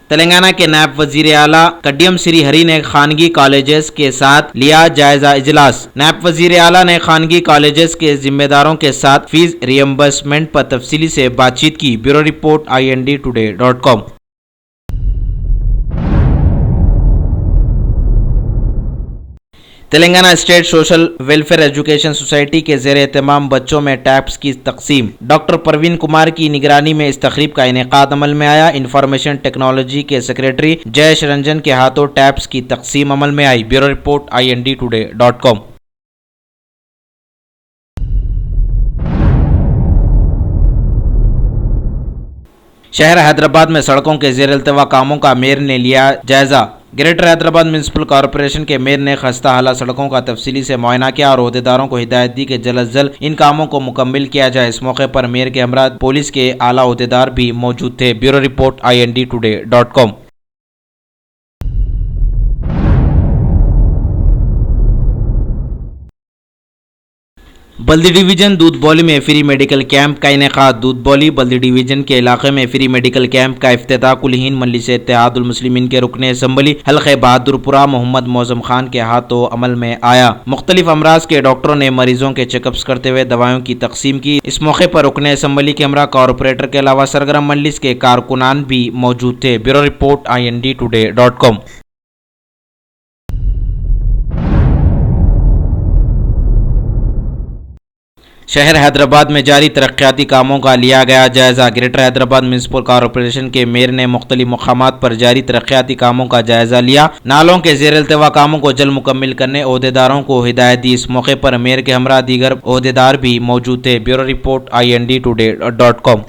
तेलंगाना के नायब वजीर आला कड्डियम श्री हरि ने खानगी कॉलेजेस के साथ लिया जायजा इजलास। नायब वजीर आला ने खानगी कॉलेजेस के जिम्मेदारों के साथ फीस रियम्बर्समेंट पर तफसीली से बातचीत की। Bureau report INDtoday.com। Telangana state social welfare education society के ज़ेर एहतमाम बच्चों में टैब्स की तकसीम। डॉक्टर परवीन कुमार की निगरानी में इस तकरीब का इनेकाद अमल में आया। इंफॉर्मेशन टेक्नोलॉजी के सेक्रेटरी जयेश रंजन के हाथों टैब्स की तकसीम अमल में आई। Bureau report INDtoday.com। शहर हैदराबाद में सड़कों के ज़ेर अल्तवा कामों का मेयर ने लिया जायजा। ग्रेटर हैदराबाद म्यूनसिपल कॉरपोरेशन के मेयर ने खस्ता हालत सड़कों का तफसीली से मुआयना किया और ओहदेदारों को हिदायत दी कि जल्द अज जल्द इन कामों को मुकम्मिल किया जाए। इस मौके पर मेयर के हमरा पुलिस के आला ओहदेदार भी मौजूद थे। Bureau report INDtoday.com। बल्दी डिवीजन दूधबौली में फ्री मेडिकल कैंप का इनेकाद। दूधबौली बल्दी डिवीजन के इलाके में फ्री मेडिकल कैंप का इफ्तिताह कुल-हिंद मजलिस इत्तेहादुल मुस्लिमीन के रुकने असम्बली हल्के बहादुरपुरा मोहम्मद मौजम खान के हाथों अमल में आया। मुख्तलिफ अमराज के डॉक्टरों ने मरीजों के चेकअप्स करते हुए दवाओं की तकसीम की। इस मौके पर रुकने असम्बली के हमरा कॉरपोरेटर के अलावा सरगर्म मजलिस के कारकुनान भी मौजूद थे। Bureau report INDtoday.com। शहर हैदराबाद में जारी तरक्याती कामों का लिया गया जायजा। ग्रेटर हैदराबाद म्यूनसिपल कॉरपोरेशन के मेयर ने मुख्तलिफ मकामात पर जारी तरक्याती कामों का जायजा लिया। नालों के ज़ेर अल्तवा कामों को जल्द मुकम्मिल करने ओहदेदारों को हिदायत दी। इस मौके पर मेयर के हमरा दीगर ओहदेदार भी मौजूद थे। Bureau report INDtoday.com।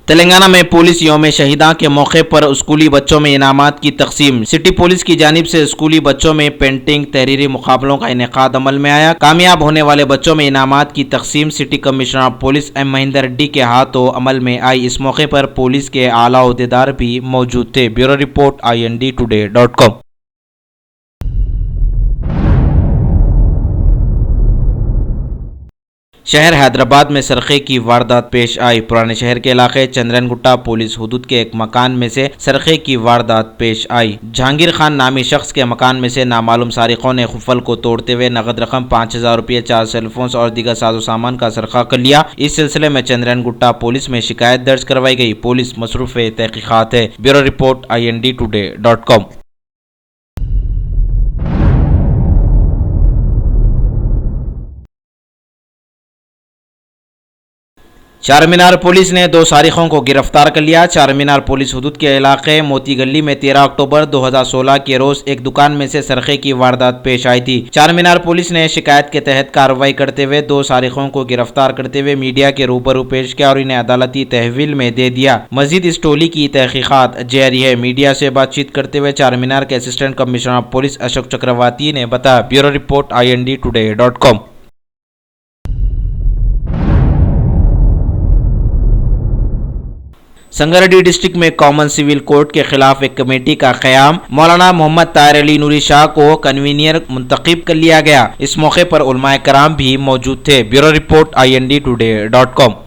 तेलंगाना में पुलिस यौम शहीदा के मौके पर स्कूली बच्चों में इनामात की तकसीम। सिटी पुलिस की जानिब से स्कूली बच्चों में पेंटिंग तहरीरी मुकाबलों का इनेकाद अमल में आया। कामयाब होने वाले बच्चों में इनामात की तकसीम city commissioner police M Mahendra Reddy के हाथों अमल में आई। इस मौके पर पुलिस के आला ओहदेदार भी मौजूद थे। Bureau report INDtoday.com। शहर हैदराबाद में सरखे की वारदात पेश आई। पुराने शहर के इलाके चंद्रन गुट्टा पुलिस हुदूद के एक मकान में से सरखे की वारदात पेश आई। जहांगीर खान नामी शख्स के मकान में से नामालूम सारिकों ने खुफल को तोड़ते हुए नगद रकम 5000 रुपये, 4 सेलफोन्स और दीगर साजो सामान का सरखा कर लिया। इस सिलसिले में चंद्रन गुट्टा पुलिस में शिकायत दर्ज करवाई गई। पुलिस मसरूफ तहकीकात है। Bureau report INDtoday.com। Charminar police ने 2 सारिकों को गिरफ्तार कर लिया। चारमीनार पुलिस हुदूद के इलाके मोती गली में 13 अक्टूबर 2016 के रोज एक दुकान में से सरखे की वारदात पेश आई थी। चारमीनार पुलिस ने शिकायत के तहत कार्रवाई करते हुए 2 सारिकों को गिरफ्तार करते हुए मीडिया के रूबरू पेश किया और इन्हें अदालती तहवील में दे दिया। मजीद इस टोली की तहकीकात जारी है। मीडिया से बातचीत करते हुए चारमीनार के असिस्टेंट कमिश्नर पुलिस अशोक चक्रवर्ती ने बताया। Bureau report INDtoday.com। Sangareddy district में कॉमन सिविल कोर्ट के खिलाफ एक कमेटी का क़याम। मौलाना मोहम्मद ताहिर अली नूरी शाह को कन्वीनियर मुंतखब कर लिया गया। इस मौके पर उलमाए कराम भी मौजूद थे। Bureau report INDtoday.com।